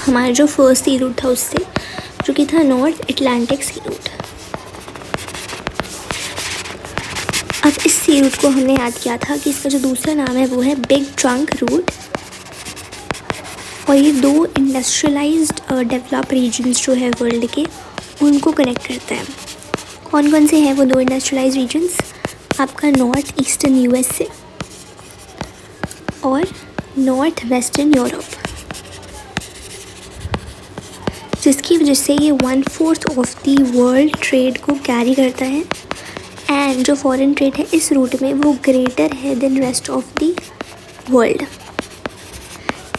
हमारा जो फर्स्ट सी रूट था उससे, जो कि था नॉर्थ अटलांटिक सी रूट। अब इस सी रूट को हमने याद किया था कि इसका जो दूसरा नाम है वो है बिग ट्रंक रूट, और ये दो इंडस्ट्रियलाइज्ड डेवलप रीजन्स जो है वर्ल्ड के उनको कनेक्ट करता है। कौन कौन से हैं वो दो इंडस्ट्रियलाइज्ड रीजन्स? आपका नॉर्थ ईस्टर्न यूएसए और नॉर्थ वेस्टर्न यूरोप, जिसकी वजह से ये 1/4 ऑफ द वर्ल्ड ट्रेड को कैरी करता है। एंड जो फॉरेन ट्रेड है इस रूट में वो ग्रेटर है than rest of the world,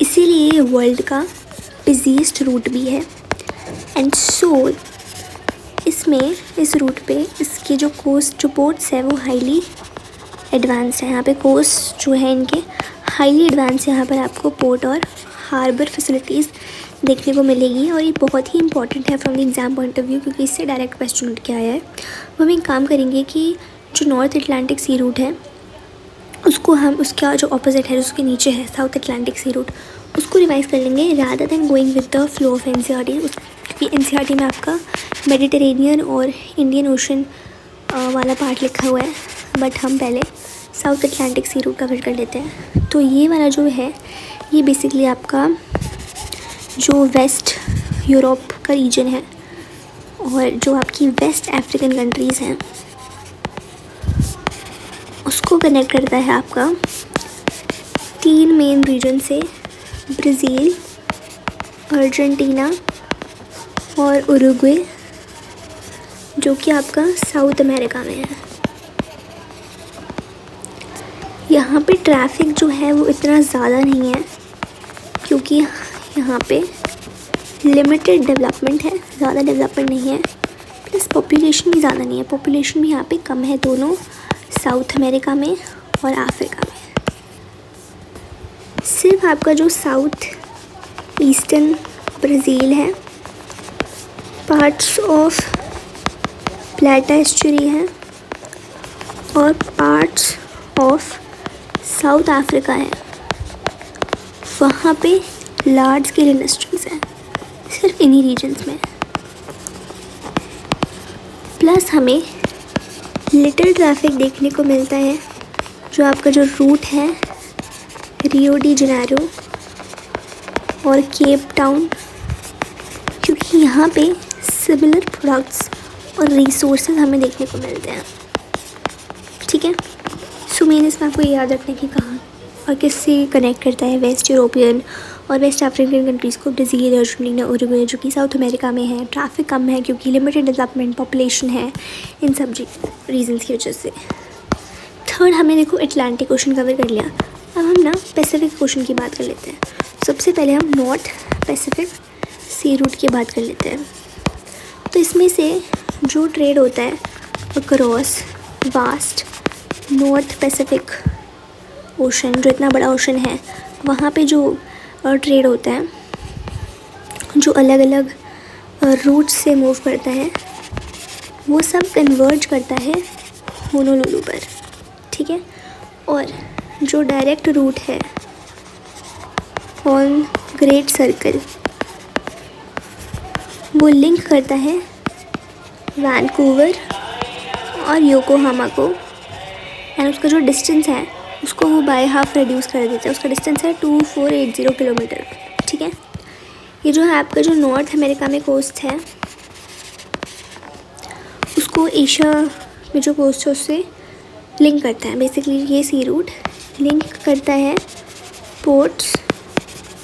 इसीलिए ये वर्ल्ड का बिजीएस्ट रूट भी है। एंड सो इसमें इस रूट पे इसके जो कोस्ट जो पोर्ट्स है वो हाईली एडवांस है। यहाँ पे कोस्ट जो है इनके हाईली एडवांस है। यहाँ पर आपको पोर्ट और हार्बर फैसिलिटीज़ देखने को मिलेगी, और ये बहुत ही इंपॉर्टेंट है from the exam point of view, क्योंकि इससे डायरेक्ट क्वेश्चन उठ के आया है। हम एक काम करेंगे कि जो नॉर्थ अटलांटिक सी रूट है उसको हम उसका जो ऑपोजिट है, उसके नीचे है साउथ अटलांटिक सी रूट, उसको रिवाइज कर लेंगे rather than going with the flow of NCERT. क्योंकि एनसीईआरटी में आपका मेडिटेरेनियन और इंडियन ओशन वाला पार्ट लिखा हुआ है, बट हम पहले South Atlantic sea route cover कर लेते हैं। तो ये वाला जो है ये बेसिकली आपका जो वेस्ट यूरोप का रीजन है और जो आपकी वेस्ट अफ्रीकन कंट्रीज़ हैं उसको कनेक्ट करता है आपका 3 मेन रीजन से, ब्राज़ील, अर्जेंटीना और उरुग्वे, जो कि आपका साउथ अमेरिका में है। यहाँ पे ट्रैफिक जो है वो इतना ज़्यादा नहीं है, क्योंकि यहाँ पे लिमिटेड डेवलपमेंट है, ज़्यादा डेवलपमेंट नहीं है, प्लस पॉपुलेशन भी ज़्यादा नहीं है। पॉपुलेशन भी यहाँ पे कम है, दोनों साउथ अमेरिका में और अफ्रीका में। सिर्फ आपका जो साउथ ईस्टर्न ब्राज़ील है, पार्ट्स ऑफ प्लेटा एस्चुरी है और पार्ट्स ऑफ साउथ अफ्रीका है, वहाँ पे लार्ज स्केल इंडस्ट्रीज़ हैं सिर्फ इन्हीं रीजन्स में। प्लस हमें लिटिल ट्रैफिक देखने को मिलता है जो आपका जो रूट है रियो डी जेनेरो और केप टाउन, क्योंकि यहाँ पे सिमिलर प्रोडक्ट्स और रिसोर्सेज हमें देखने को मिलते हैं। ठीक है, सो मैंने इसमें आपको याद रखने की कहा और किससे कनेक्ट करता है वेस्ट यूरोपियन और वेस्ट अफ्रीकन कंट्रीज़ को, ब्राज़ील, अर्जेंटीना, उरुग्वे, जो कि साउथ अमेरिका में है। ट्रैफिक कम है क्योंकि लिमिटेड डेवलपमेंट, पॉपुलेशन है, इन सब रीजन्स की वजह से। थर्ड हमने देखो अटलांटिक ओशन कवर कर लिया। अब हम ना पैसिफिक ओशन की बात कर लेते हैं। सबसे पहले हम नॉर्थ पैसिफिक सी रूट की बात कर लेते हैं। तो इसमें से जो ट्रेड होता है across vast north Pacific ocean, जो इतना बड़ा ओशन है, वहाँ पे जो ट्रेड होता है, जो अलग अलग रूट से मूव करता है, वो सब कन्वर्ज करता है होनोलुलु पर। ठीक है, और जो डायरेक्ट रूट है ऑन ग्रेट सर्कल वो लिंक करता है वैंकूवर और योकोहामा को, एंड उसका जो डिस्टेंस है उसको वो बाय हाफ रिड्यूस कर देता है। उसका डिस्टेंस है 2480 किलोमीटर। ठीक है, ये जो है आपका जो नॉर्थ अमेरिका में कोस्ट है उसको एशिया में जो कोस्ट है उससे लिंक करता है। बेसिकली ये सी रूट लिंक करता है ports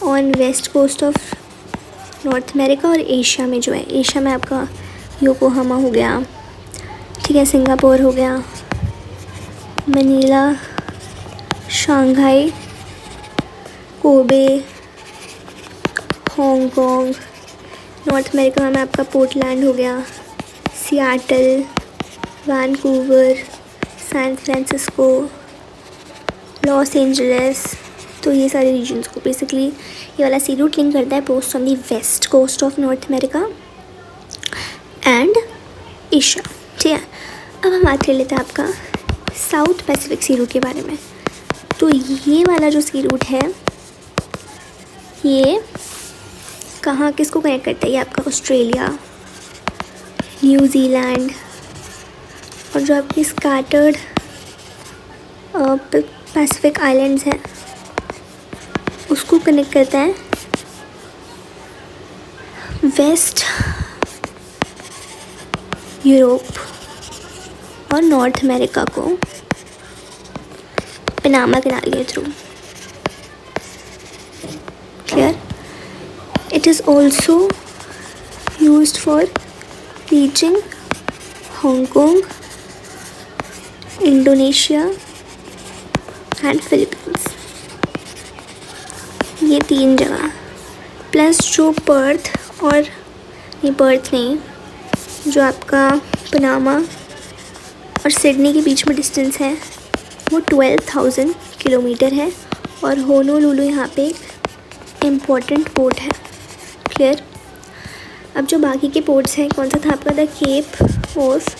on west coast of North America और एशिया में जो है, एशिया में आपका योकोहामा हो गया, ठीक है, सिंगापुर हो गया, Manila, Shanghai, Kobe, Hong Kong. North America में आपका पोर्टलैंड हो गया, Seattle, Vancouver, San Francisco, Los Angeles. तो ये सारे रीजन्स को बेसिकली ये वाला सी रूट लिंक करता है post on the west coast of North America and Asia. ठीक है, अब हम बात कर लेते हैं आपका साउथ पैसिफिक सी रूट के बारे में। तो ये वाला जो सी रूट है ये कहाँ किसको कनेक्ट करता है? ये आपका ऑस्ट्रेलिया, न्यूजीलैंड और जो आपकी स्कैटर्ड पैसिफिक आइलैंड्स हैं उसको कनेक्ट करता है। वेस्ट यूरोप और नॉर्थ अमेरिका को पनामा कैनाल के through. Clear? It is also used for reaching Hong Kong, Indonesia and Philippines. ये 3 जगह प्लस जो पर्थ और पर्थ नहीं, जो आपका पनामा और सिडनी के बीच में डिस्टेंस है वो 12,000 किलोमीटर है और होनोलुलु यहाँ पे एक इम्पॉर्टेंट पोर्ट है। क्लियर? अब जो बाकी के पोर्ट्स हैं, कौन सा था आपका? The cap of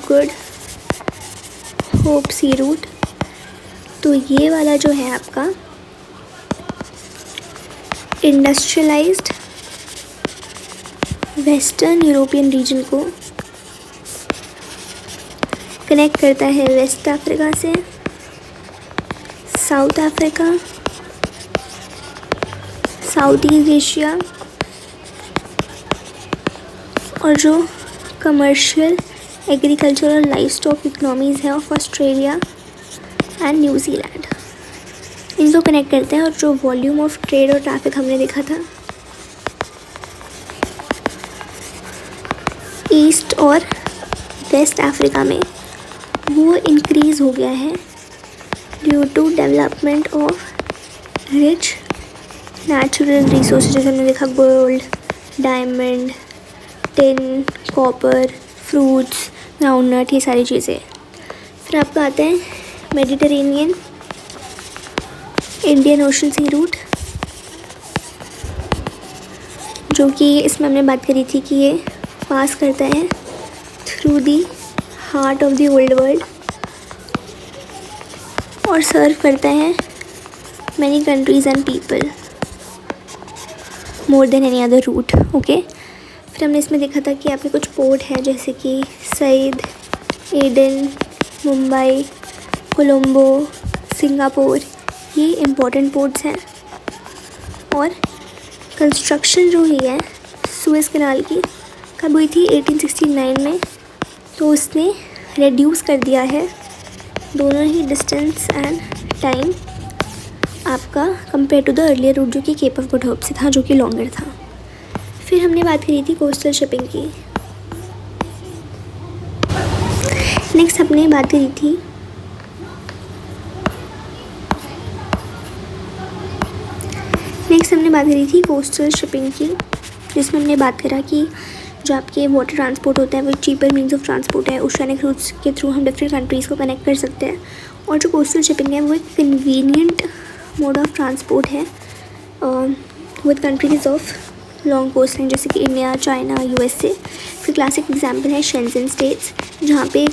good hope C root. तो ये वाला जो है आपका इंडस्ट्रियलाइज्ड वेस्टर्न यूरोपियन रीजन को कनेक्ट करता है वेस्ट अफ्रीका से, south Africa, south east Asia और जो कमर्शियल, एग्रीकल्चर और लाइफ स्टॉक इकनॉमीज़ है ऑफ ऑस्ट्रेलिया एंड न्यूजीलैंड, इनको कनेक्ट करते हैं। और जो वॉल्यूम ऑफ ट्रेड और ट्रैफिक हमने देखा था ईस्ट और वेस्ट अफ्रीका में, वो इंक्रीज़ हो गया है due to development of rich natural resources. जैसे हमने देखा gold, diamond, tin, copper, fruits, groundnut, ये सारी चीज़ें। फिर आपका आता है Mediterranean Indian Ocean sea route, जो कि इसमें हमने बात करी थी कि ये पास करता है through the heart of the old world और सर्व करता है many countries and people more than any other route. Okay, फिर हमने इसमें देखा था कि आपके कुछ पोर्ट हैं जैसे कि सईद, एडन, मुंबई, कोलंबो, सिंगापुर, ये इम्पोर्टेंट पोर्ट्स हैं। और कंस्ट्रक्शन जो हुई है सुएज़ कैनाल की कब हुई थी? 1869 में। तो उसने रिड्यूस कर दिया है दोनों ही डिस्टेंस एंड टाइम आपका compare to the earlier route जो कि केप ऑफ गुड होप से था, जो कि लॉन्गर था। फिर हमने बात करी थी कोस्टल शिपिंग की। नेक्स्ट हमने बात करी थी कोस्टल शिपिंग की, जिसमें हमने बात करा कि जो आपके वाटर ट्रांसपोर्ट होता है वो चीपर मीन्स ऑफ ट्रांसपोर्ट है। ओशियनिक रूट्स के थ्रू हम डिफरेंट कंट्रीज़ को कनेक्ट कर सकते हैं। और जो कोस्टल शिपिंग है वो एक कन्वीनियंट मोड ऑफ ट्रांसपोर्ट है with countries of long coast line जैसे कि इंडिया, चाइना, यूएसए। फिर क्लासिक एग्जाम्पल है शेंज़न स्टेट्स, जहाँ पे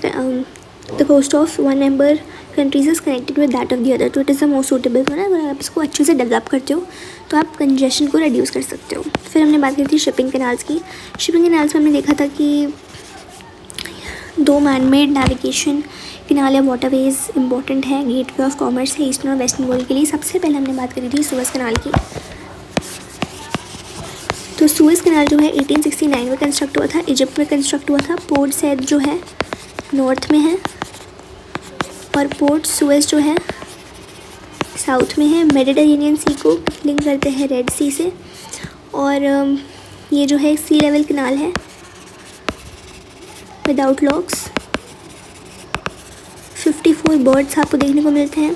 the coast of one member countries is connected with that of the other. तो it is the most suitable one. अगर आप इसको अच्छे से डेवलप करते हो तो आप कंजेशन को रिड्यूस कर सकते हो। फिर हमने बात की थी शिपिंग कैनाल्स की। शिपिंग कैनाल्स में हमने देखा था कि 2 मैनमेड नेविगेशन कैनाल या वाटरवेज इंपॉर्टेंट है, गेटवे ऑफ कॉमर्स है ईस्टर्न और वेस्टर्न वर्ल्ड के लिए। सबसे पहले हमने बात करी थी सुएज़ कैनाल की। तो सुएज़ कैनाल जो है 1869 में कंस्ट्रक्ट हुआ था, इजिप्ट में कंस्ट्रक्ट हुआ था। पोर्ट सैद जो है नॉर्थ में है और पोर्ट सुएज़ जो है साउथ में है। मेडिटेरेनियन सी को लिंक करते हैं रेड सी से। और ये जो है सी लेवल कैनाल है विदाउट लॉक्स। 54 बर्ड्स आपको देखने को मिलते हैं।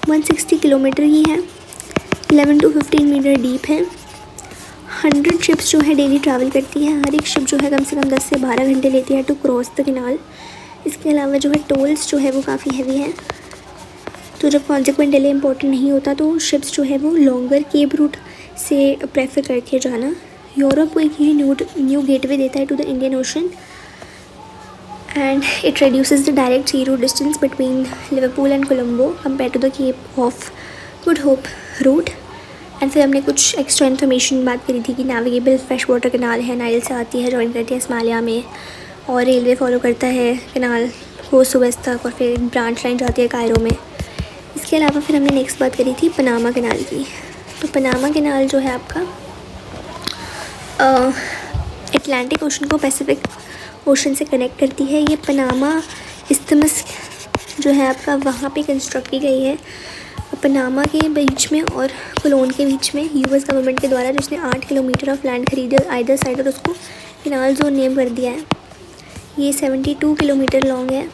160 किलोमीटर ही है, 11 to 15 मीटर डीप है। 100 शिप्स जो है डेली ट्रैवल करती है। हर एक शिप जो है कम से कम 10 से 12 घंटे लेती है टू क्रॉस द कैनाल। इसके अलावा जो है टोल्स जो है वो काफ़ी हैवी है। तो जब कॉन्सिक्वेंट डिले इंपॉर्टेंट नहीं होता तो शिप्स जो है वो लॉन्गर केप रूट से प्रेफर करती है जाना। यूरोप को एक ही न्यू गेटवे देता है to the Indian Ocean and it reduces the direct sea route distance between Liverpool and Colombo compared to the Cape of Good Hope route. And फिर हमने कुछ एक्स्ट्रा इन्फॉर्मेशन बात करी थी कि नेविगेबल फ्रेश वाटर कनाल है, नाइल से आती है, जॉइन करती है सोमालिया में, और रेलवे फॉलो करता है कनाल को सुएज़ तक, और फिर ब्रांच लाइन जाती है कायरो में। इसके अलावा फिर हमने नेक्स्ट बात करी थी पनामा कनाल की। तो पनामा कनाल जो है आपका अटलांटिक ओशन को पैसिफिक ओशन से कनेक्ट करती है। ये पनामा इस्थमस जो है आपका वहाँ पे कंस्ट्रक्ट की गई है, पनामा के बीच में और कोलोन के बीच में यूएस गवर्नमेंट के द्वारा, जिसने 8 किलोमीटर ऑफ लैंड खरीदे आइदर साइड और उसको कनाल जोन नेम कर दिया है। ये 72 किलोमीटर लॉन्ग है।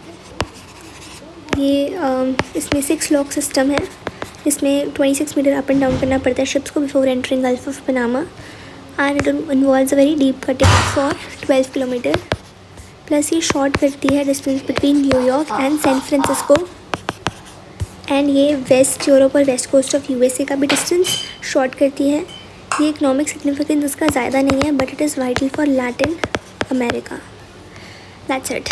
ये इसमें 6 लॉक सिस्टम है, इसमें 26 मीटर अप एंड डाउन करना पड़ता है शिप्स को before entering Gulf of Panama, and it involves a very deep cutting for 12 kilometre. Plus ये शॉर्ट करती है distance between New York and San Francisco, and ये वेस्ट यूरोप और वेस्ट कोस्ट ऑफ यूएसए का भी डिस्टेंस शॉर्ट करती है। ये इकोनॉमिक सिग्निफिकेंस इसका ज़्यादा नहीं है, but it is vital for Latin America. That's it.